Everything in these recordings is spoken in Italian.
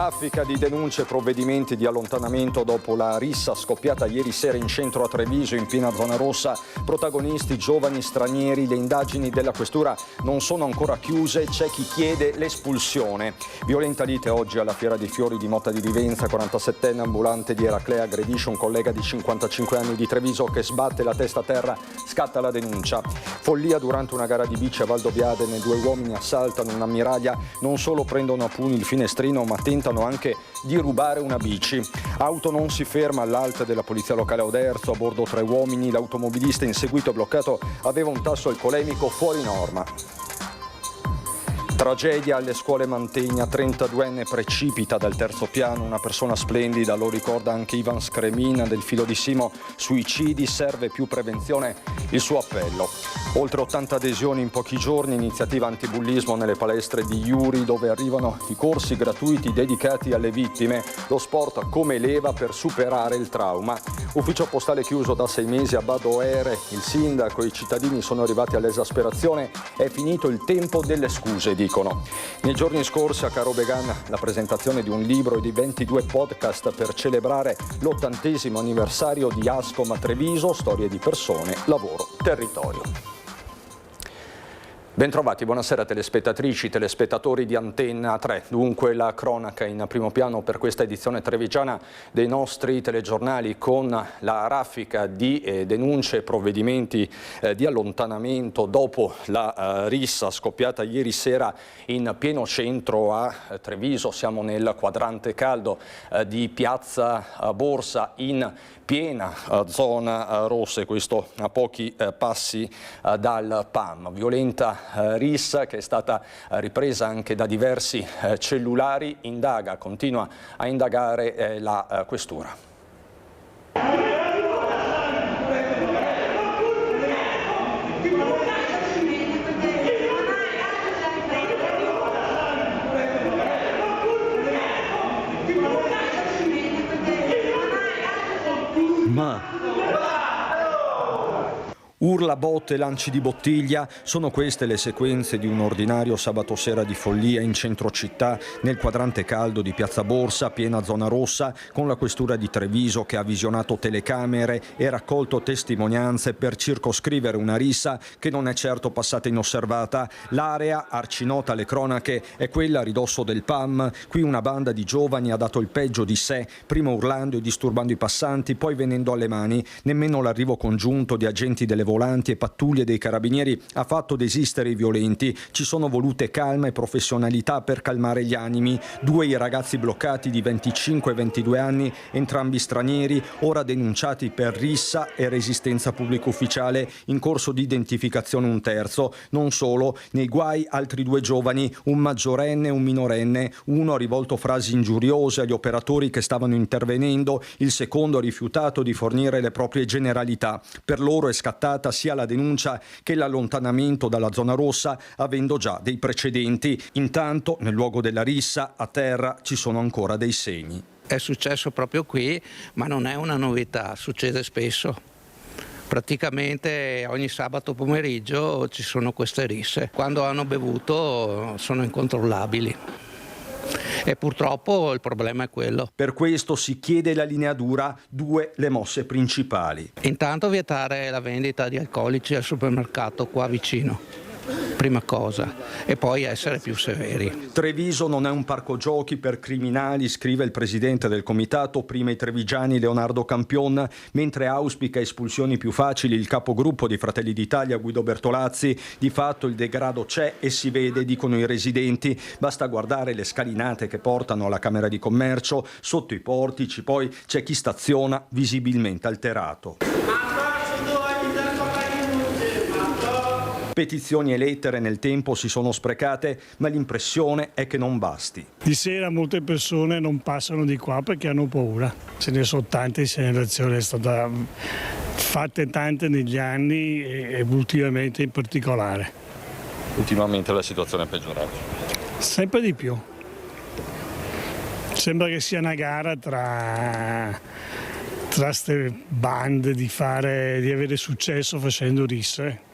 Raffica di denunce e provvedimenti di allontanamento dopo la rissa scoppiata ieri sera in centro a Treviso, in piena zona rossa. Protagonisti giovani stranieri. Le indagini della questura non sono ancora chiuse, c'è chi chiede l'espulsione. Violenta lite oggi alla Fiera dei Fiori di Motta di Vivenza. 47enne ambulante di Eraclea aggredisce un collega di 55 anni di Treviso che sbatte la testa a terra. Scatta la denuncia. Follia durante una gara di bici a Valdobbiadene. 2 uomini assaltano un'ammiraglia, non solo prendono a pugni il finestrino ma tentano anche di rubare una bici. Auto non si ferma all'alta della polizia locale a Oderzo, a bordo 3 uomini. L'automobilista inseguito e bloccato aveva un tasso alcolemico fuori norma. Tragedia alle scuole Mantegna, 32enne precipita dal terzo piano, una persona splendida, lo ricorda anche Ivan Scremina del Filo di Simo. Suicidi, serve più prevenzione, il suo appello. Oltre 80 adesioni in pochi giorni, iniziativa antibullismo nelle palestre di Iuri, dove arrivano i corsi gratuiti dedicati alle vittime, lo sport come leva per superare il trauma. Ufficio postale chiuso da 6 mesi a Badoere, il sindaco e i cittadini sono arrivati all'esasperazione, è finito il tempo delle scuse, dicono. Nei giorni scorsi a Carobegan la presentazione di un libro e di 22 podcast per celebrare l'80° anniversario di Ascom a Treviso, storie di persone, lavoro, territorio. Bentrovati, buonasera telespettatrici, telespettatori di Antenna 3. Dunque la cronaca in primo piano per questa edizione trevigiana dei nostri telegiornali, con la raffica di denunce e provvedimenti di allontanamento dopo la rissa scoppiata ieri sera in pieno centro a Treviso. Siamo nel quadrante caldo di Piazza Borsa, in piena zona rossa, questo a pochi passi dal PAM. Violenta rissa che è stata ripresa anche da diversi cellulari. Continua a indagare la questura. Urla, botte, lanci di bottiglia, sono queste le sequenze di un ordinario sabato sera di follia in centro città, nel quadrante caldo di Piazza Borsa, piena zona rossa, con la questura di Treviso che ha visionato telecamere e raccolto testimonianze per circoscrivere una rissa che non è certo passata inosservata. L'area, arcinota alle cronache, è quella a ridosso del PAM. Qui una banda di giovani ha dato il peggio di sé, prima urlando e disturbando i passanti, poi venendo alle mani. Nemmeno l'arrivo congiunto di agenti delle volanti e pattuglie dei carabinieri ha fatto desistere i violenti. Ci sono volute calma e professionalità per calmare gli animi. 2 i ragazzi bloccati di 25 e 22 anni, entrambi stranieri, ora denunciati per rissa e resistenza pubblico ufficiale, in corso di identificazione un terzo. Non solo, nei guai altri 2 giovani, un maggiorenne e un minorenne. Uno ha rivolto frasi ingiuriose agli operatori che stavano intervenendo, il secondo ha rifiutato di fornire le proprie generalità. Per loro è scattata sia la denuncia che l'allontanamento dalla zona rossa, avendo già dei precedenti. Intanto, nel luogo della rissa, a terra ci sono ancora dei segni. È successo proprio qui, ma non è una novità, succede spesso. Praticamente ogni sabato pomeriggio ci sono queste risse. Quando hanno bevuto sono incontrollabili. E purtroppo il problema è quello. Per questo si chiede la linea dura, 2 le mosse principali. Intanto vietare la vendita di alcolici al supermercato qua vicino, prima cosa, e poi essere più severi. Treviso non è un parco giochi per criminali, scrive il presidente del comitato Prima i Trevigiani Leonardo Campion, mentre auspica espulsioni più facili il capogruppo di Fratelli d'Italia Guido Bertolazzi. Di fatto il degrado c'è e si vede, dicono i residenti, basta guardare le scalinate che portano alla Camera di Commercio, sotto i portici poi c'è chi staziona visibilmente alterato. Petizioni e lettere nel tempo si sono sprecate, ma l'impressione è che non basti. Di sera molte persone non passano di qua perché hanno paura. Ce ne sono tante segnalazioni, è stata fatte tante negli anni e ultimamente in particolare. Ultimamente la situazione è peggiorata? Sempre di più. Sembra che sia una gara tra queste bande di avere successo facendo risse.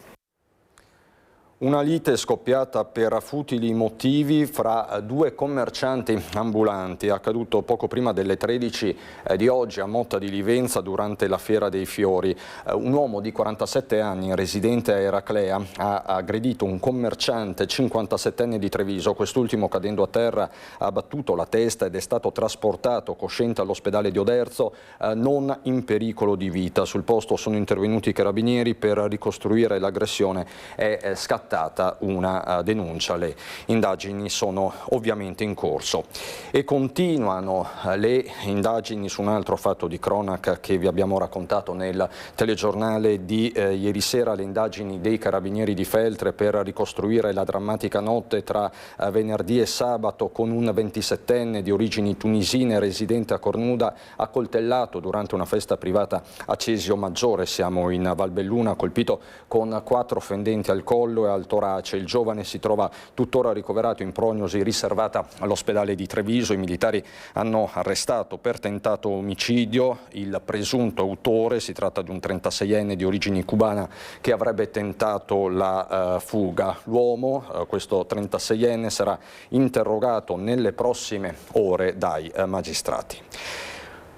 Una lite scoppiata per futili motivi fra due commercianti ambulanti, accaduto poco prima delle 13 di oggi a Motta di Livenza durante la Fiera dei Fiori. Un uomo di 47 anni, residente a Eraclea, ha aggredito un commerciante 57enne di Treviso. Quest'ultimo, cadendo a terra, ha battuto la testa ed è stato trasportato cosciente all'ospedale di Oderzo, non in pericolo di vita. Sul posto sono intervenuti i carabinieri per ricostruire l'aggressione. È scattata una denuncia, le indagini sono ovviamente in corso e continuano le indagini su un altro fatto di cronaca che vi abbiamo raccontato nel telegiornale di ieri sera, le indagini dei carabinieri di Feltre per ricostruire la drammatica notte tra venerdì e sabato con un 27enne di origini tunisine residente a Cornuda accoltellato durante una festa privata a Cesio Maggiore, siamo in Valbelluna, colpito con 4 fendenti al collo e al torace. Il giovane si trova tuttora ricoverato in prognosi riservata all'ospedale di Treviso. I militari hanno arrestato per tentato omicidio il presunto autore. Si tratta di un 36enne di origini cubana che avrebbe tentato la fuga. L'uomo, questo 36enne, sarà interrogato nelle prossime ore dai magistrati.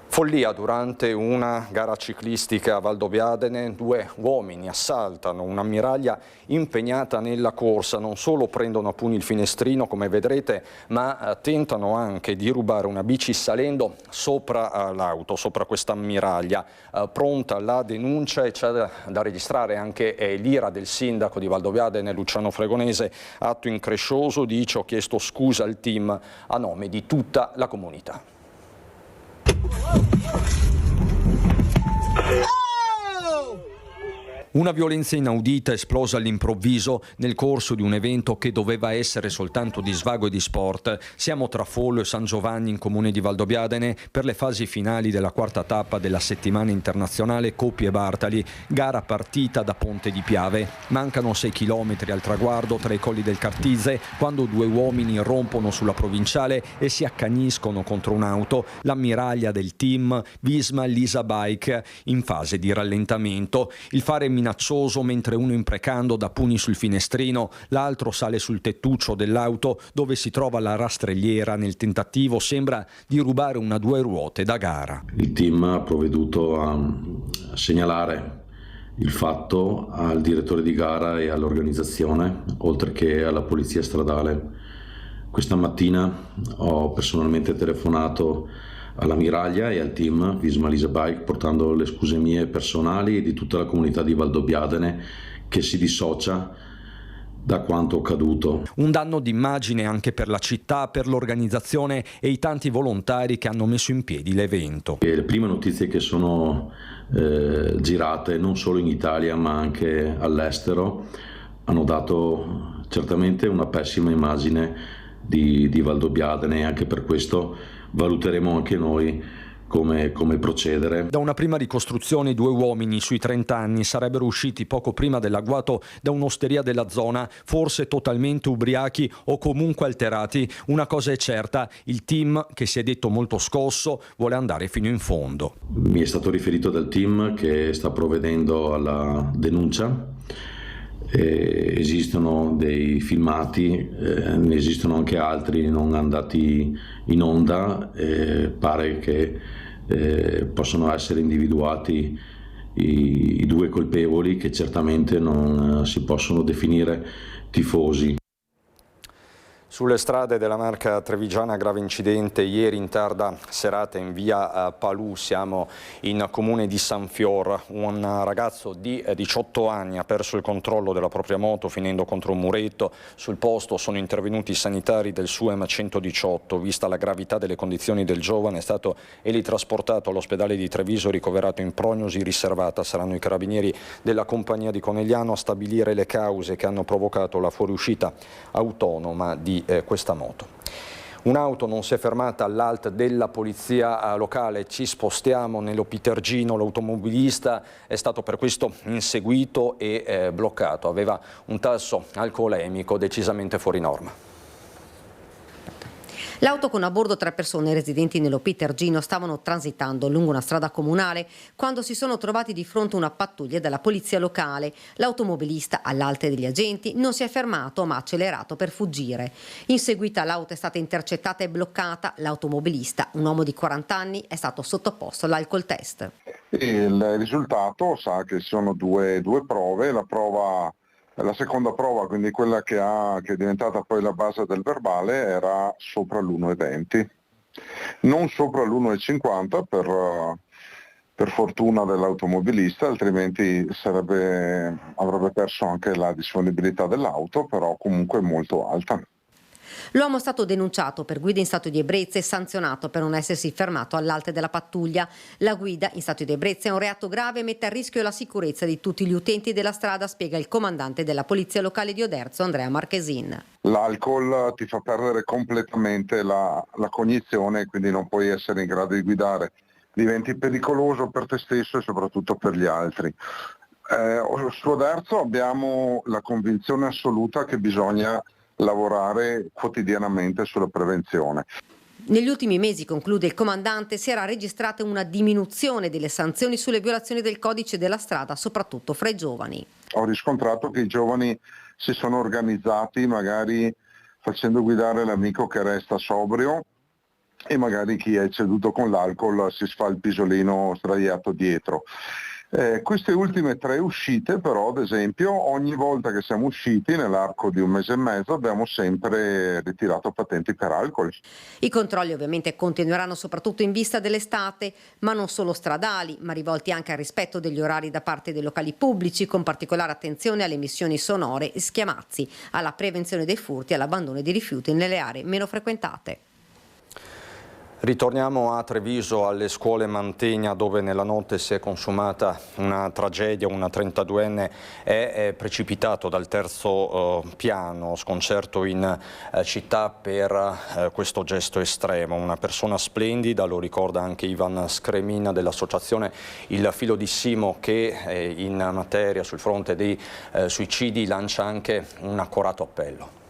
Follia durante una gara ciclistica a Valdobbiadene, 2 uomini assaltano un'ammiraglia impegnata nella corsa, non solo prendono a pugni il finestrino come vedrete, ma tentano anche di rubare una bici salendo sopra l'auto, sopra questa ammiraglia. Pronta la denuncia e c'è da registrare anche l'ira del sindaco di Valdobbiadene, Luciano Fregonese, atto increscioso, dice: ho chiesto scusa al team a nome di tutta la comunità. Una violenza inaudita esplosa all'improvviso nel corso di un evento che doveva essere soltanto di svago e di sport. Siamo tra Follo e San Giovanni in comune di Valdobbiadene per le fasi finali della 4ª tappa della settimana internazionale Coppi e Bartali, gara partita da Ponte di Piave. Mancano 6 chilometri al traguardo tra i colli del Cartise quando 2 uomini rompono sulla provinciale e si accaniscono contro un'auto, l'ammiraglia del team Visma Lisa Bike, in fase di rallentamento. Il fare minaccioso mentre uno imprecando dà pugni sul finestrino, l'altro sale sul tettuccio dell'auto dove si trova la rastrelliera nel tentativo, sembra, di rubare una 2 ruote da gara. Il team ha provveduto a segnalare il fatto al direttore di gara e all'organizzazione, oltre che alla polizia stradale. Questa mattina ho personalmente telefonato all'ammiraglia e al team Visma Lisa Bike portando le scuse mie personali e di tutta la comunità di Valdobbiadene che si dissocia da quanto accaduto. Un danno d'immagine anche per la città, per l'organizzazione e i tanti volontari che hanno messo in piedi l'evento. Le prime notizie che sono girate non solo in Italia ma anche all'estero hanno dato certamente una pessima immagine di Valdobbiadene e anche per questo valuteremo anche noi come procedere. Da una prima ricostruzione, 2 uomini sui 30 anni sarebbero usciti poco prima dell'agguato da un'osteria della zona, forse totalmente ubriachi o comunque alterati. Una cosa è certa, il team, che si è detto molto scosso, vuole andare fino in fondo. Mi è stato riferito dal team che sta provvedendo alla denuncia. Esistono dei filmati, ne esistono anche altri non andati in onda, pare che possono essere individuati i 2 colpevoli che certamente non si possono definire tifosi. Sulle strade della Marca trevigiana, grave incidente ieri in tarda serata in via Palù, siamo in comune di San Fior. Un ragazzo di 18 anni ha perso il controllo della propria moto finendo contro un muretto. Sul posto sono intervenuti i sanitari del SUEM 118. Vista la gravità delle condizioni del giovane, è stato trasportato all'ospedale di Treviso, ricoverato in prognosi riservata. Saranno i carabinieri della compagnia di Conegliano a stabilire le cause che hanno provocato la fuoriuscita autonoma di questa moto. Un'auto non si è fermata all'ALT della polizia locale, ci spostiamo nello Pitergino, l'automobilista è stato per questo inseguito e bloccato, aveva un tasso alcolemico decisamente fuori norma. L'auto con a bordo 3 persone residenti nello Pitergino stavano transitando lungo una strada comunale quando si sono trovati di fronte a una pattuglia della polizia locale. L'automobilista, all'alta degli agenti, non si è fermato ma ha accelerato per fuggire. In seguito l'auto è stata intercettata e bloccata. L'automobilista, un uomo di 40 anni, è stato sottoposto all'alcol test. Il risultato sa che sono due prove, la seconda prova, quindi quella che è diventata poi la base del verbale, era sopra l'1,20, non sopra l'1,50 per fortuna dell'automobilista, altrimenti avrebbe perso anche la disponibilità dell'auto, però comunque molto alta. L'uomo è stato denunciato per guida in stato di ebbrezza e sanzionato per non essersi fermato all'alta della pattuglia. La guida in stato di ebbrezza è un reato grave e mette a rischio la sicurezza di tutti gli utenti della strada, spiega il comandante della polizia locale di Oderzo, Andrea Marchesin. L'alcol ti fa perdere completamente la cognizione, quindi non puoi essere in grado di guidare. Diventi pericoloso per te stesso e soprattutto per gli altri. Su Oderzo abbiamo la convinzione assoluta che bisogna lavorare quotidianamente sulla prevenzione. Negli ultimi mesi, conclude il comandante, si era registrata una diminuzione delle sanzioni sulle violazioni del codice della strada, soprattutto fra i giovani. Ho riscontrato che i giovani si sono organizzati magari facendo guidare l'amico che resta sobrio e magari chi è ceduto con l'alcol si fa il pisolino sdraiato dietro. Queste ultime 3 uscite però, ad esempio, ogni volta che siamo usciti nell'arco di un mese e mezzo abbiamo sempre ritirato patenti per alcol. I controlli ovviamente continueranno soprattutto in vista dell'estate, ma non solo stradali, ma rivolti anche al rispetto degli orari da parte dei locali pubblici, con particolare attenzione alle emissioni sonore e schiamazzi, alla prevenzione dei furti e all'abbandono di rifiuti nelle aree meno frequentate. Ritorniamo a Treviso, alle scuole Mantegna, dove nella notte si è consumata una tragedia. Una 32enne è precipitato dal terzo piano, sconcerto in città per questo gesto estremo. Una persona splendida, lo ricorda anche Ivan Scremin dell'associazione Il Filo di Simo, che in materia sul fronte dei suicidi lancia anche un accorato appello.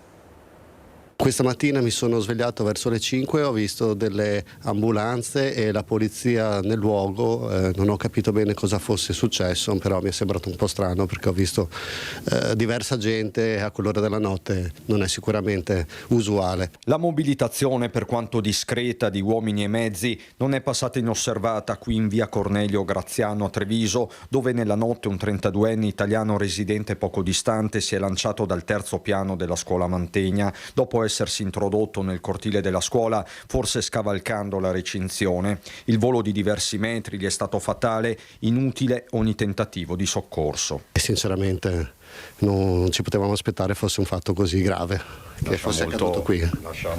Questa mattina mi sono svegliato verso le 5, ho visto delle ambulanze e la polizia nel luogo, non ho capito bene cosa fosse successo, però mi è sembrato un po' strano perché ho visto diversa gente a quell'ora della notte, non è sicuramente usuale. La mobilitazione, per quanto discreta, di uomini e mezzi non è passata inosservata qui in via Cornelio Graziano a Treviso, dove nella notte un 32enne italiano residente poco distante si è lanciato dal terzo piano della scuola Mantegna dopo essersi introdotto nel cortile della scuola, forse scavalcando la recinzione. Il volo di diversi metri gli è stato fatale, inutile ogni tentativo di soccorso. Sinceramente non ci potevamo aspettare fosse un fatto così grave, che fosse accaduto qui. Lascia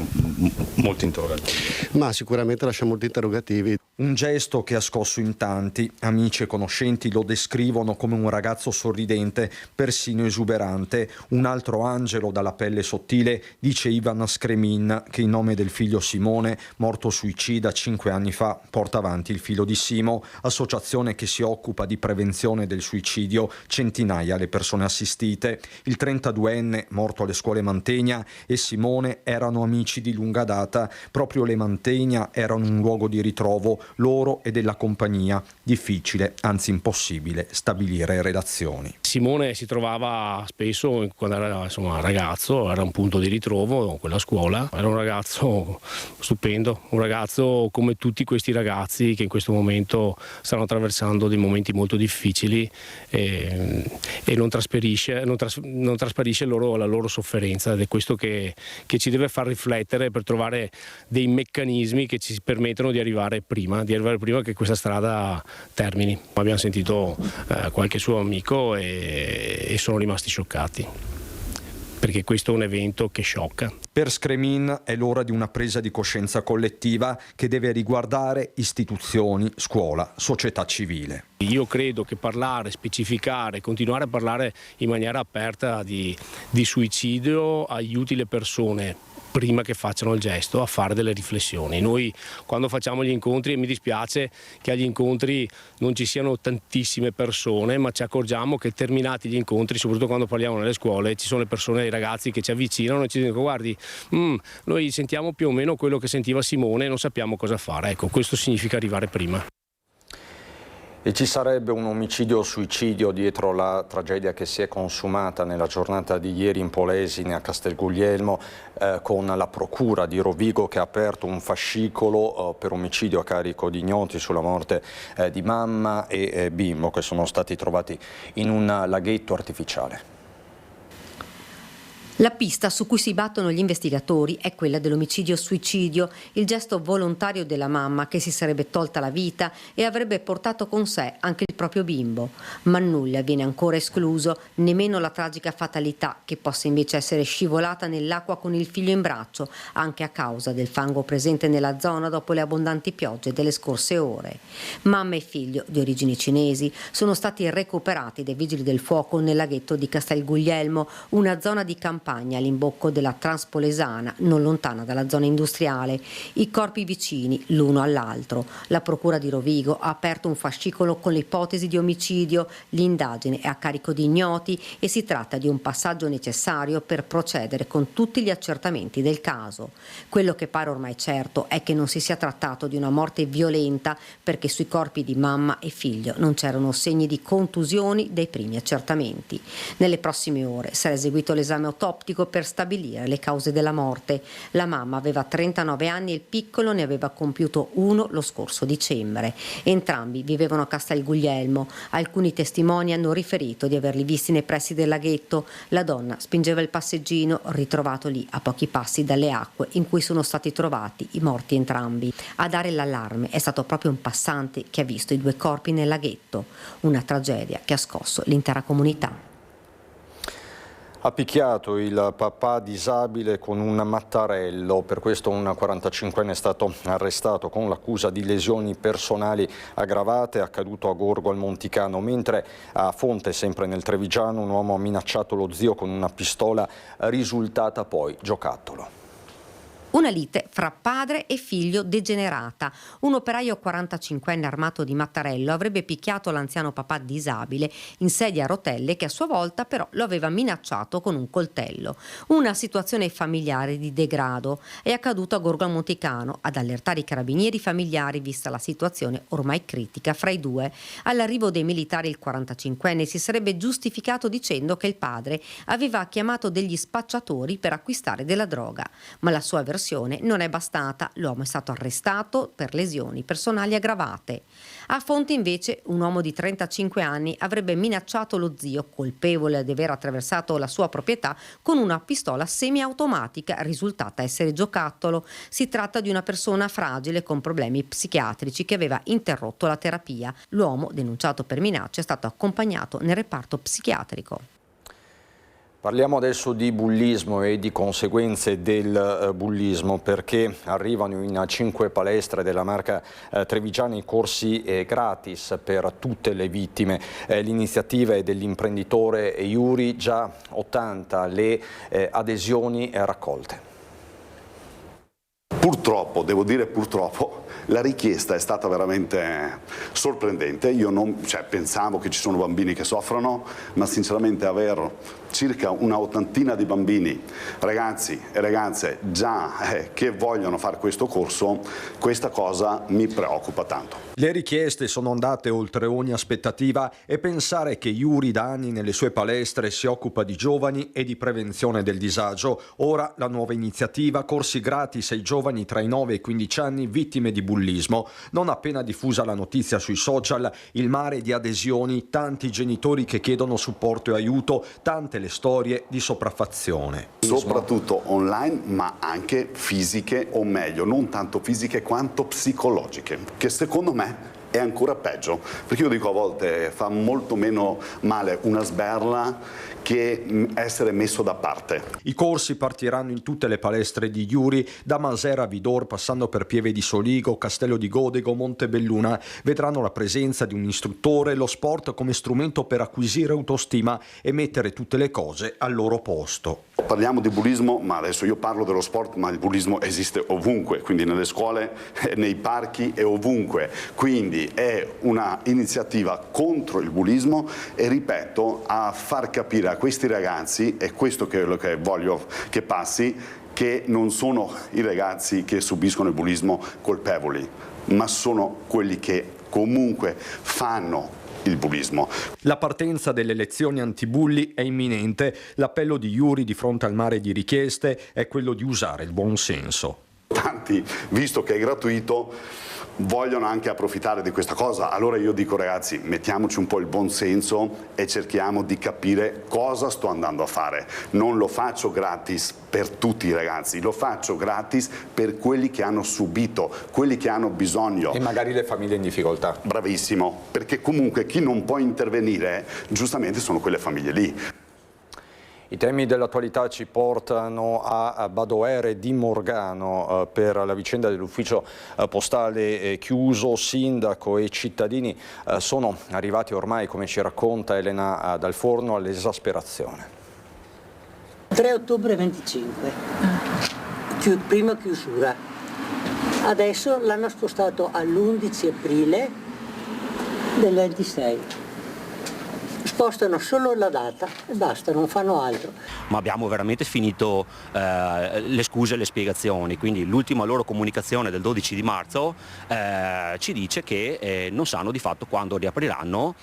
molti interrogativi. Ma sicuramente lascia molti interrogativi. Un gesto che ha scosso in tanti. Amici e conoscenti lo descrivono come un ragazzo sorridente, persino esuberante. Un altro angelo dalla pelle sottile, dice Ivan Scremin, che in nome del figlio Simone, morto suicida 5 anni fa, porta avanti il Filo di Simo, associazione che si occupa di prevenzione del suicidio, centinaia le persone assistite. Il 32enne, morto alle scuole Mantegna, e Simone erano amici di lunga data. Proprio le Mantegna erano un luogo di ritrovo loro e della compagnia. Difficile, anzi impossibile, stabilire relazioni. Simone si trovava spesso quando era ragazzo, era un punto di ritrovo quella scuola, era un ragazzo stupendo, un ragazzo come tutti questi ragazzi che in questo momento stanno attraversando dei momenti molto difficili e non trasparisce la loro sofferenza, ed è questo che ci deve far riflettere per trovare dei meccanismi che ci permettono di arrivare prima che questa strada termini. Abbiamo sentito qualche suo amico e sono rimasti scioccati, perché questo è un evento che sciocca. Per Scremin è l'ora di una presa di coscienza collettiva che deve riguardare istituzioni, scuola, società civile. Io credo che parlare, specificare, continuare a parlare in maniera aperta di suicidio aiuti le persone prima che facciano il gesto, a fare delle riflessioni. Noi quando facciamo gli incontri, e mi dispiace che agli incontri non ci siano tantissime persone, ma ci accorgiamo che terminati gli incontri, soprattutto quando parliamo nelle scuole, ci sono le persone, i ragazzi che ci avvicinano e ci dicono: guardi, noi sentiamo più o meno quello che sentiva Simone e non sappiamo cosa fare. Ecco, questo significa arrivare prima. E ci sarebbe un omicidio-suicidio dietro la tragedia che si è consumata nella giornata di ieri in Polesine a Castelguglielmo, con la procura di Rovigo che ha aperto un fascicolo per omicidio a carico di ignoti sulla morte di mamma e bimbo che sono stati trovati in un laghetto artificiale. La pista su cui si battono gli investigatori è quella dell'omicidio-suicidio, il gesto volontario della mamma che si sarebbe tolta la vita e avrebbe portato con sé anche il proprio bimbo. Ma nulla viene ancora escluso, nemmeno la tragica fatalità che possa invece essere scivolata nell'acqua con il figlio in braccio, anche a causa del fango presente nella zona dopo le abbondanti piogge delle scorse ore. Mamma e figlio, di origini cinesi, sono stati recuperati dai vigili del fuoco nel laghetto di Castelguglielmo, una zona di campagna all'imbocco della Transpolesana, non lontana dalla zona industriale. I corpi vicini l'uno all'altro. La procura di Rovigo ha aperto un fascicolo con l'ipotesi di omicidio. L'indagine è a carico di ignoti e si tratta di un passaggio necessario per procedere con tutti gli accertamenti del caso. Quello che pare ormai certo è che non si sia trattato di una morte violenta, perché sui corpi di mamma e figlio non c'erano segni di contusioni dei primi accertamenti. Nelle prossime ore sarà eseguito l'esame autoptico per stabilire le cause della morte. La mamma aveva 39 anni e il piccolo ne aveva compiuto 1 lo scorso dicembre. Entrambi vivevano a Castelguglielmo. Alcuni testimoni hanno riferito di averli visti nei pressi del laghetto. La donna spingeva il passeggino ritrovato lì a pochi passi dalle acque in cui sono stati trovati i morti entrambi. A dare l'allarme è stato proprio un passante che ha visto i 2 corpi nel laghetto. Una tragedia che ha scosso l'intera comunità. Ha picchiato il papà disabile con un mattarello, per questo un 45enne è stato arrestato con l'accusa di lesioni personali aggravate, accaduto a Gorgo al Monticano, mentre a Fonte, sempre nel Trevigiano, un uomo ha minacciato lo zio con una pistola risultata poi giocattolo. Una lite fra padre e figlio degenerata. Un operaio 45enne armato di mattarello avrebbe picchiato l'anziano papà disabile in sedia a rotelle che a sua volta però lo aveva minacciato con un coltello. Una situazione familiare di degrado è accaduta a Gorgo al Monticano. Ad allertare i carabinieri familiari vista la situazione ormai critica fra i due. All'arrivo dei militari il 45enne si sarebbe giustificato dicendo che il padre aveva chiamato degli spacciatori per acquistare della droga, ma la sua versione non è bastata. L'uomo è stato arrestato per lesioni personali aggravate. A Fonte invece un uomo di 35 anni avrebbe minacciato lo zio, colpevole di aver attraversato la sua proprietà con una pistola semiautomatica risultata essere giocattolo. Si tratta di una persona fragile con problemi psichiatrici che aveva interrotto la terapia. L'uomo, denunciato per minacce, è stato accompagnato nel reparto psichiatrico. Parliamo adesso di bullismo e di conseguenze del bullismo, perché arrivano in 5 palestre della marca trevigiana i corsi gratis per tutte le vittime. L'iniziativa è dell'imprenditore Iuri, già 80 le adesioni raccolte. Purtroppo, devo dire purtroppo, la richiesta è stata veramente sorprendente. Io pensavo che ci sono bambini che soffrono, ma sinceramente avere circa una 80ina di bambini, ragazzi e ragazze già che vogliono fare questo corso, questa cosa mi preoccupa tanto. Le richieste sono andate oltre ogni aspettativa e pensare che Iuri da anni nelle sue palestre si occupa di giovani e di prevenzione del disagio. Ora la nuova iniziativa, corsi gratis ai giovani tra i 9 e i 15 anni vittime di bullismo. Non appena diffusa la notizia sui social, il mare di adesioni, tanti genitori che chiedono supporto e aiuto, tante le storie di sopraffazione. Soprattutto online, ma anche fisiche, o meglio, non tanto fisiche quanto psicologiche, che secondo me è ancora peggio, perché io dico a volte fa molto meno male una sberla che essere messo da parte. I corsi partiranno in tutte le palestre di Iuri, da Masera a Vidor, passando per Pieve di Soligo, Castello di Godego, Montebelluna. Vedranno la presenza di un istruttore, lo sport come strumento per acquisire autostima e mettere tutte le cose al loro posto. Parliamo di bullismo, ma adesso io parlo dello sport, ma il bullismo esiste ovunque, quindi nelle scuole, nei parchi e ovunque. Quindi è una iniziativa contro il bullismo e, ripeto, a far capire a questi ragazzi, e questo che è quello che voglio che passi, che non sono i ragazzi che subiscono il bullismo colpevoli, ma sono quelli che comunque fanno il bullismo. La partenza delle lezioni antibulli è imminente. L'appello di Iuri di fronte al mare di richieste è quello di usare il buon senso. Tanti, visto che è gratuito, vogliono anche approfittare di questa cosa. Allora io dico, ragazzi, mettiamoci un po' il buon senso e cerchiamo di capire cosa sto andando a fare. Non lo faccio gratis per tutti i ragazzi, lo faccio gratis per quelli che hanno subito, quelli che hanno bisogno. E magari le famiglie in difficoltà. Bravissimo, perché comunque chi non può intervenire, giustamente sono quelle famiglie lì. I temi dell'attualità ci portano a Badoere di Morgano per la vicenda dell'ufficio postale chiuso. Sindaco e cittadini sono arrivati ormai, come ci racconta Elena Dal Forno, all'esasperazione. 3 ottobre 25, prima chiusura. Adesso l'hanno spostato all'11 aprile del 26. Spostano solo la data e basta, non fanno altro. Ma abbiamo veramente finito le scuse e le spiegazioni, quindi l'ultima loro comunicazione del 12 di marzo ci dice che non sanno di fatto quando riapriranno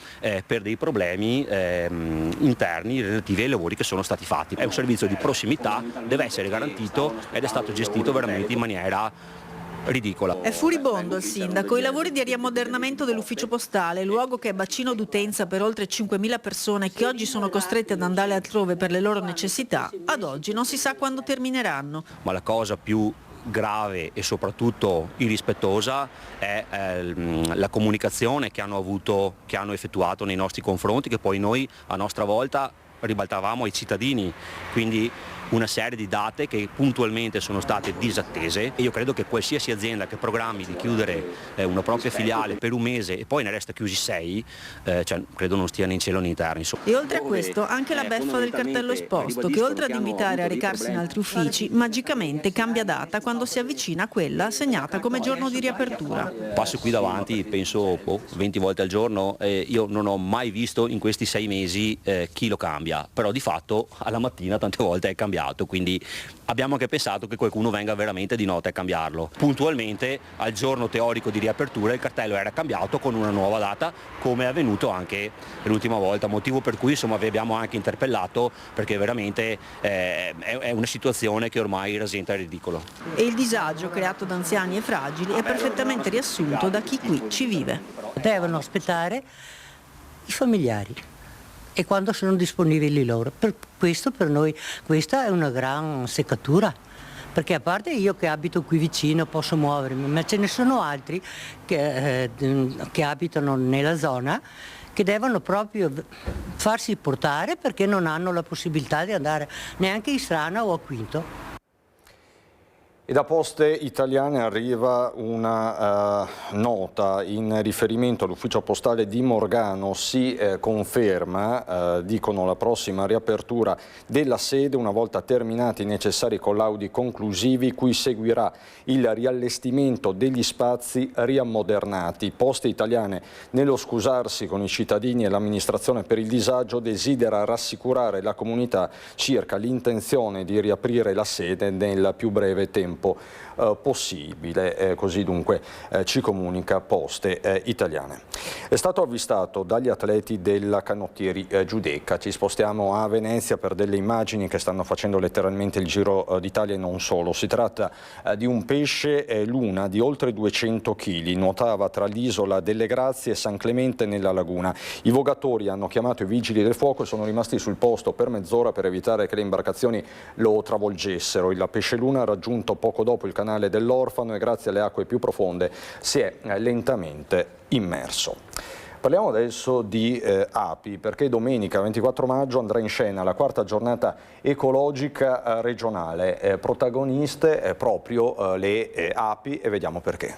per dei problemi interni relativi ai lavori che sono stati fatti. È un servizio di prossimità, deve essere garantito ed è stato gestito veramente in maniera ridicola. È furibondo il sindaco. I lavori di riammodernamento dell'ufficio postale, luogo che è bacino d'utenza per oltre 5.000 persone che oggi sono costrette ad andare altrove per le loro necessità, ad oggi non si sa quando termineranno. Ma la cosa più grave e soprattutto irrispettosa è la comunicazione che hanno effettuato nei nostri confronti, che poi noi a nostra volta ribaltavamo ai cittadini, quindi una serie di date che puntualmente sono state disattese e io credo che qualsiasi azienda che programmi di chiudere una propria filiale per un mese e poi ne resta chiusi 6, credo non stia né in cielo né in terra. E oltre a questo anche la beffa del cartello esposto, che oltre ad invitare a recarsi in altri uffici, magicamente cambia data quando si avvicina a quella segnata come giorno di riapertura. Passo qui davanti, penso 20 volte al giorno, io non ho mai visto in questi 6 mesi chi lo cambia, però di fatto alla mattina tante volte è cambiato. Quindi abbiamo anche pensato che qualcuno venga veramente di notte a cambiarlo. Puntualmente al giorno teorico di riapertura il cartello era cambiato con una nuova data, come è avvenuto anche l'ultima volta, motivo per cui insomma vi abbiamo anche interpellato, perché veramente è una situazione che ormai rasenta il ridicolo. E il disagio creato da anziani e fragili è perfettamente riassunto da chi qui ci vive. Devono aspettare i familiari e quando sono disponibili loro. Per noi questa è una gran seccatura, perché a parte io che abito qui vicino posso muovermi, ma ce ne sono altri che abitano nella zona che devono proprio farsi portare perché non hanno la possibilità di andare neanche in Strana o a Quinto. E da Poste Italiane arriva una nota in riferimento all'ufficio postale di Morgano. Si conferma, dicono, la prossima riapertura della sede una volta terminati i necessari collaudi conclusivi, cui seguirà il riallestimento degli spazi riammodernati. Poste Italiane, nello scusarsi con i cittadini e l'amministrazione per il disagio, desidera rassicurare la comunità circa l'intenzione di riaprire la sede nel più breve tempo possibile, così dunque ci comunica Poste Italiane. È stato avvistato dagli atleti della Canottieri Giudecca. Ci spostiamo a Venezia per delle immagini che stanno facendo letteralmente il giro d'Italia e non solo. Si tratta di un pesce luna di oltre 200 kg, nuotava tra l'isola delle Grazie e San Clemente nella laguna. I vogatori hanno chiamato i vigili del fuoco e sono rimasti sul posto per mezz'ora per evitare che le imbarcazioni lo travolgessero. Il pesce luna ha raggiunto poco dopo il canale dell'Orfano e grazie alle acque più profonde si è lentamente immerso. Parliamo adesso di api, perché domenica 24 maggio andrà in scena la 4ª giornata ecologica regionale, protagoniste proprio le api, e vediamo perché.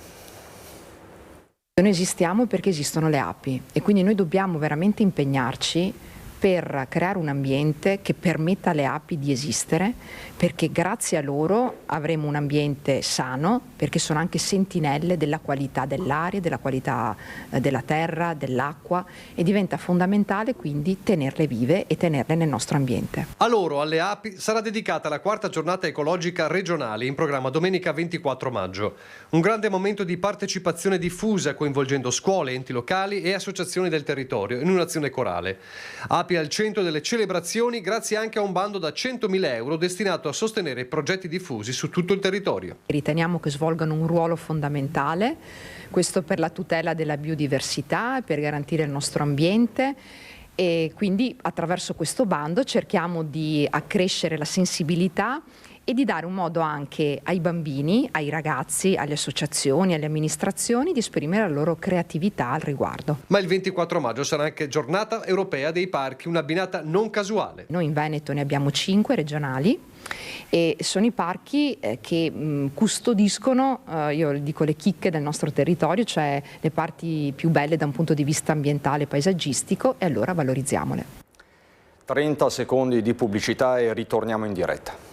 Noi esistiamo perché esistono le api e quindi noi dobbiamo veramente impegnarci per creare un ambiente che permetta alle api di esistere, perché grazie a loro avremo un ambiente sano, perché sono anche sentinelle della qualità dell'aria, della qualità della terra, dell'acqua, e diventa fondamentale quindi tenerle vive e tenerle nel nostro ambiente. A loro, alle api, sarà dedicata la 4ª giornata ecologica regionale in programma domenica 24 maggio. Un grande momento di partecipazione diffusa coinvolgendo scuole, enti locali e associazioni del territorio in un'azione corale. Api al centro delle celebrazioni grazie anche a un bando da 100.000 euro destinato a sostenere progetti diffusi su tutto il territorio. Riteniamo che svolgano un ruolo fondamentale, questo per la tutela della biodiversità, per garantire il nostro ambiente, e quindi attraverso questo bando cerchiamo di accrescere la sensibilità e di dare un modo anche ai bambini, ai ragazzi, alle associazioni, alle amministrazioni di esprimere la loro creatività al riguardo. Ma il 24 maggio sarà anche giornata europea dei parchi, un'abbinata non casuale. Noi in Veneto ne abbiamo 5 regionali e sono i parchi che custodiscono, io dico le chicche del nostro territorio, cioè le parti più belle da un punto di vista ambientale e paesaggistico, e allora valorizziamole. 30 secondi di pubblicità e ritorniamo in diretta.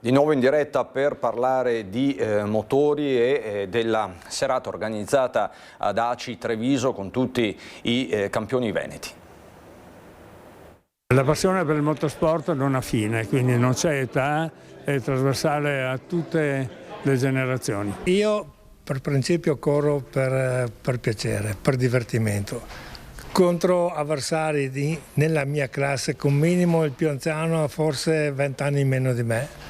Di nuovo in diretta per parlare di motori e della serata organizzata ad ACI Treviso con tutti i campioni veneti. La passione per il motorsport non ha fine, quindi non c'è età, è trasversale a tutte le generazioni. Io per principio corro per piacere, per divertimento, contro avversari nella mia classe, con minimo il più anziano, forse 20 anni meno di me.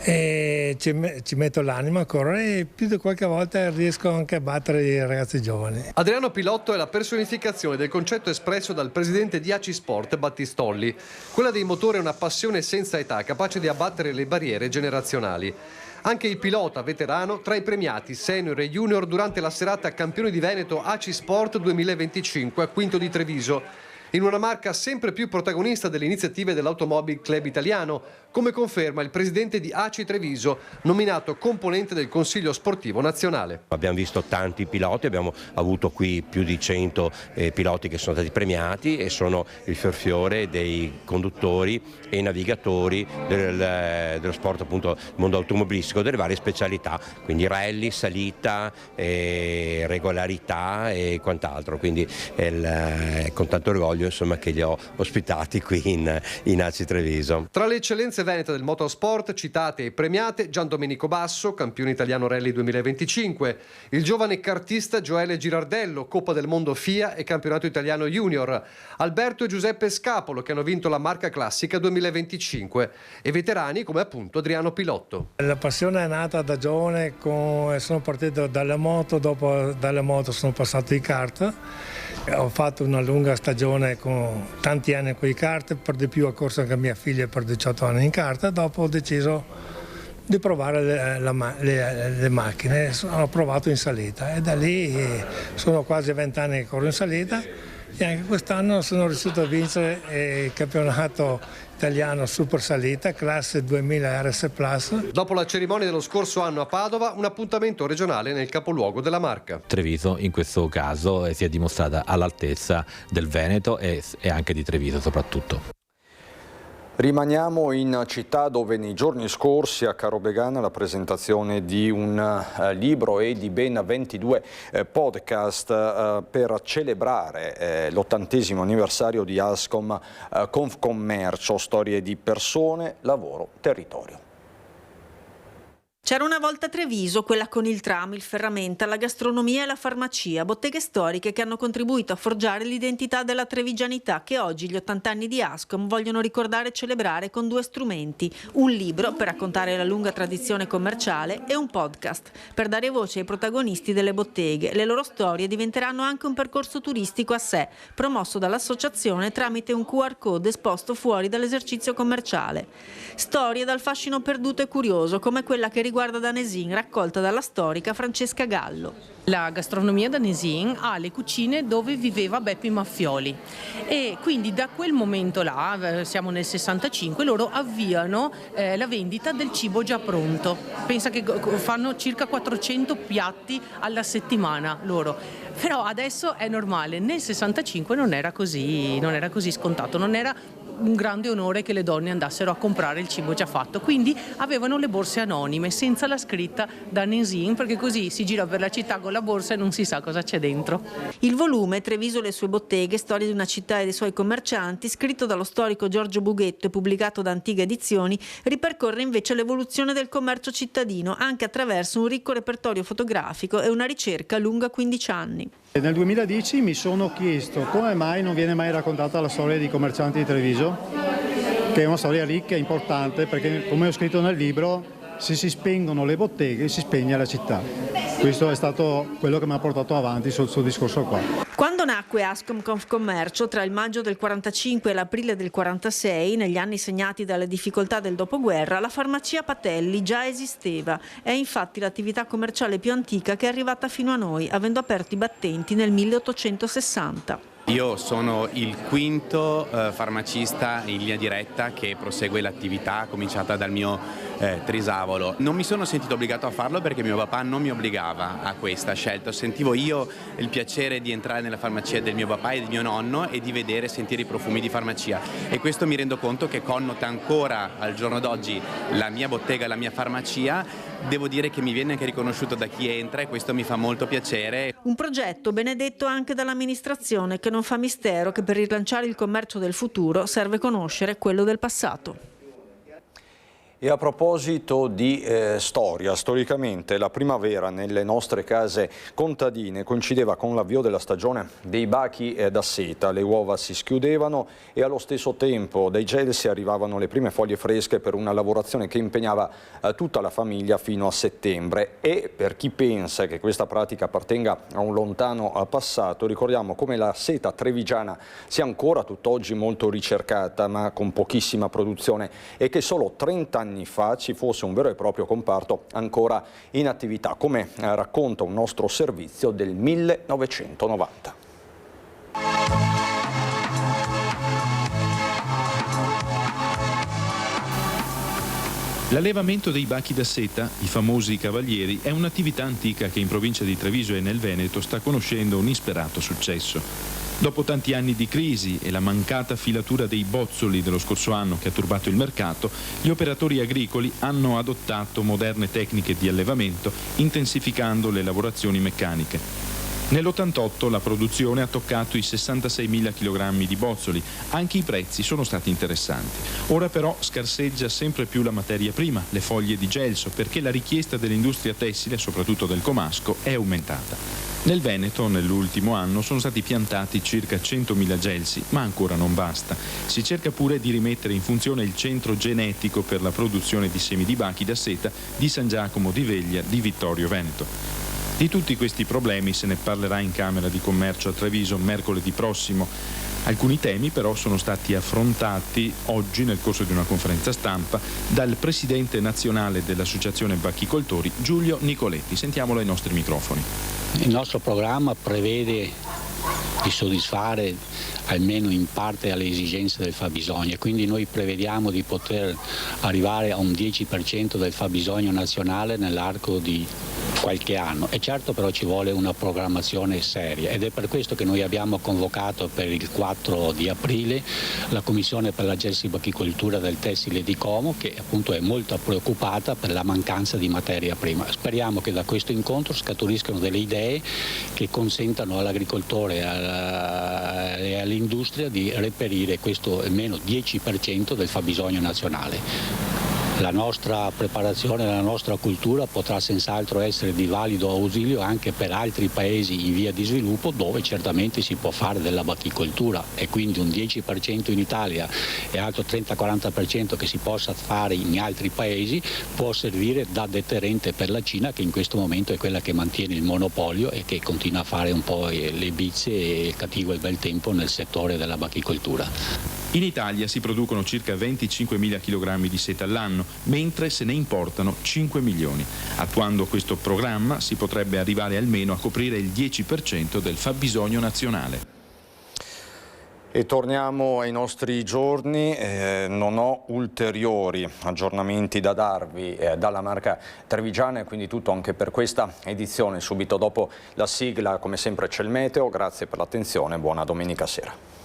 E ci metto l'anima a correre e più di qualche volta riesco anche a battere i ragazzi giovani. Adriano Pilotto è la personificazione del concetto espresso dal presidente di ACI Sport Battistolli. Quella dei motori è una passione senza età, capace di abbattere le barriere generazionali. Anche il pilota veterano tra i premiati senior e junior durante la serata Campioni di Veneto ACI Sport 2025 a Quinto di Treviso, in una marca sempre più protagonista delle iniziative dell'Automobile Club Italiano, come conferma il presidente di ACI Treviso, nominato componente del Consiglio Sportivo Nazionale. Abbiamo visto tanti piloti, abbiamo avuto qui più di 100 piloti che sono stati premiati e sono il fiore dei conduttori e navigatori dello sport, appunto, mondo automobilistico, delle varie specialità, quindi rally, salita, regolarità e quant'altro, quindi con tanto orgoglio insomma che li ho ospitati qui in ACI Treviso. Tra le eccellenze venete del motorsport citate e premiate Gian Domenico Basso, campione italiano rally 2025, il giovane kartista Gioele Girardello, Coppa del Mondo FIA e campionato italiano junior, Alberto e Giuseppe Scapolo che hanno vinto la marca classica 2025 e veterani come appunto Adriano Pilotto. La passione è nata da giovane, sono partito dalle moto, dopo dalle moto sono passato ai kart. Ho fatto una lunga stagione con tanti anni con i kart, per di più ho corso anche mia figlia per 18 anni in kart, dopo ho deciso di provare le macchine, ho provato in salita e da lì sono quasi 20 anni che corro in salita e anche quest'anno sono riuscito a vincere il campionato italiano Super Salita, classe 2000 RS Plus. Dopo la cerimonia dello scorso anno a Padova, un appuntamento regionale nel capoluogo della marca. Treviso in questo caso si è dimostrata all'altezza del Veneto e anche di Treviso soprattutto. Rimaniamo in città dove nei giorni scorsi a Carobegana la presentazione di un libro e di ben 22 podcast per celebrare l'80° anniversario di Ascom Confcommercio, storie di persone, lavoro, territorio. C'era una volta Treviso, quella con il tram, il ferramenta, la gastronomia e la farmacia, botteghe storiche che hanno contribuito a forgiare l'identità della trevigianità che oggi gli 80 anni di Ascom vogliono ricordare e celebrare con 2 strumenti: un libro per raccontare la lunga tradizione commerciale e un podcast per dare voce ai protagonisti delle botteghe. Le loro storie diventeranno anche un percorso turistico a sé, promosso dall'associazione tramite un QR code esposto fuori dall'esercizio commerciale. Storie dal fascino perduto e curioso, come quella che riguarda Danesin, raccolta dalla storica Francesca Gallo. La gastronomia Danesin ha le cucine dove viveva Beppe Maffioli e quindi da quel momento là, siamo nel 65, loro avviano la vendita del cibo già pronto. Pensa che fanno circa 400 piatti alla settimana loro. Però adesso è normale, nel 65 non era così scontato, non era un grande onore che le donne andassero a comprare il cibo già fatto, quindi avevano le borse anonime senza la scritta Danesin, perché così si gira per la città con la borsa e non si sa cosa c'è dentro. Il volume Treviso e le sue botteghe, storie di una città e dei suoi commercianti, scritto dallo storico Giorgio Bughetto e pubblicato da Antiga Edizioni, ripercorre invece l'evoluzione del commercio cittadino anche attraverso un ricco repertorio fotografico e una ricerca lunga 15 anni. Nel 2010 mi sono chiesto come mai non viene mai raccontata la storia dei commercianti di Treviso, che è una storia ricca e importante, perché come ho scritto nel libro, se si spengono le botteghe si spegne la città. Questo è stato quello che mi ha portato avanti sul suo discorso qua. Quando nacque Ascom Confcommercio tra il maggio del 45 e l'aprile del 46, negli anni segnati dalle difficoltà del dopoguerra, la farmacia Patelli già esisteva. È infatti l'attività commerciale più antica che è arrivata fino a noi, avendo aperto i battenti nel 1860. Io sono il quinto farmacista in linea diretta che prosegue l'attività cominciata dal mio trisavolo. Non mi sono sentito obbligato a farlo perché mio papà non mi obbligava a questa scelta. Sentivo io il piacere di entrare nella farmacia del mio papà e del mio nonno e di vedere e sentire i profumi di farmacia. E questo mi rendo conto che connota ancora al giorno d'oggi la mia bottega, la mia farmacia. Devo dire che mi viene anche riconosciuto da chi entra e questo mi fa molto piacere. Un progetto benedetto anche dall'amministrazione che non fa mistero che per rilanciare il commercio del futuro serve conoscere quello del passato. E a proposito di storia, storicamente la primavera nelle nostre case contadine coincideva con l'avvio della stagione dei bachi da seta, le uova si schiudevano e allo stesso tempo dai gelsi arrivavano le prime foglie fresche per una lavorazione che impegnava tutta la famiglia fino a settembre. E per chi pensa che questa pratica appartenga a un lontano passato, ricordiamo come la seta trevigiana sia ancora tutt'oggi molto ricercata ma con pochissima produzione e che solo 30 anni fa ci fosse un vero e proprio comparto ancora in attività, come racconta un nostro servizio del 1990. L'allevamento dei bachi da seta, i famosi cavalieri, è un'attività antica che in provincia di Treviso e nel Veneto sta conoscendo un insperato successo. Dopo tanti anni di crisi e la mancata filatura dei bozzoli dello scorso anno che ha turbato il mercato, gli operatori agricoli hanno adottato moderne tecniche di allevamento, intensificando le lavorazioni meccaniche. Nell'88 la produzione ha toccato i 66.000 kg di bozzoli, anche i prezzi sono stati interessanti. Ora però scarseggia sempre più la materia prima, le foglie di gelso, perché la richiesta dell'industria tessile, soprattutto del comasco, è aumentata. Nel Veneto nell'ultimo anno sono stati piantati circa 100.000 gelsi, ma ancora non basta. Si cerca pure di rimettere in funzione il centro genetico per la produzione di semi di bachi da seta di San Giacomo di Veglia di Vittorio Veneto. Di tutti questi problemi se ne parlerà in Camera di Commercio a Treviso mercoledì prossimo. Alcuni temi però sono stati affrontati oggi nel corso di una conferenza stampa dal presidente nazionale dell'Associazione Bachicoltori Giulio Nicoletti. Sentiamolo ai nostri microfoni. Il nostro programma prevede di soddisfare almeno in parte alle esigenze del fabbisogno, quindi noi prevediamo di poter arrivare a un 10% del fabbisogno nazionale nell'arco di qualche anno, e certo però ci vuole una programmazione seria, ed è per questo che noi abbiamo convocato per il 4 di aprile la Commissione per la gelsibachicoltura del tessile di Como, che appunto è molto preoccupata per la mancanza di materia prima. Speriamo che da questo incontro scaturiscano delle idee che consentano all'agricoltore e all'industria di reperire questo almeno 10% del fabbisogno nazionale. La nostra preparazione, la nostra cultura potrà senz'altro essere di valido ausilio anche per altri paesi in via di sviluppo, dove certamente si può fare della bachicoltura, e quindi un 10% in Italia e altro 30-40% che si possa fare in altri paesi può servire da deterrente per la Cina, che in questo momento è quella che mantiene il monopolio e che continua a fare un po' le bizze e il cattivo e bel tempo nel settore della bachicoltura. In Italia si producono circa 25.000 kg di seta all'anno, mentre se ne importano 5 milioni. Attuando questo programma si potrebbe arrivare almeno a coprire il 10% del fabbisogno nazionale. E torniamo ai nostri giorni, non ho ulteriori aggiornamenti da darvi dalla Marca Trevigiana, e quindi tutto anche per questa edizione. Subito dopo la sigla, come sempre, c'è il meteo. Grazie per l'attenzione, buona domenica sera.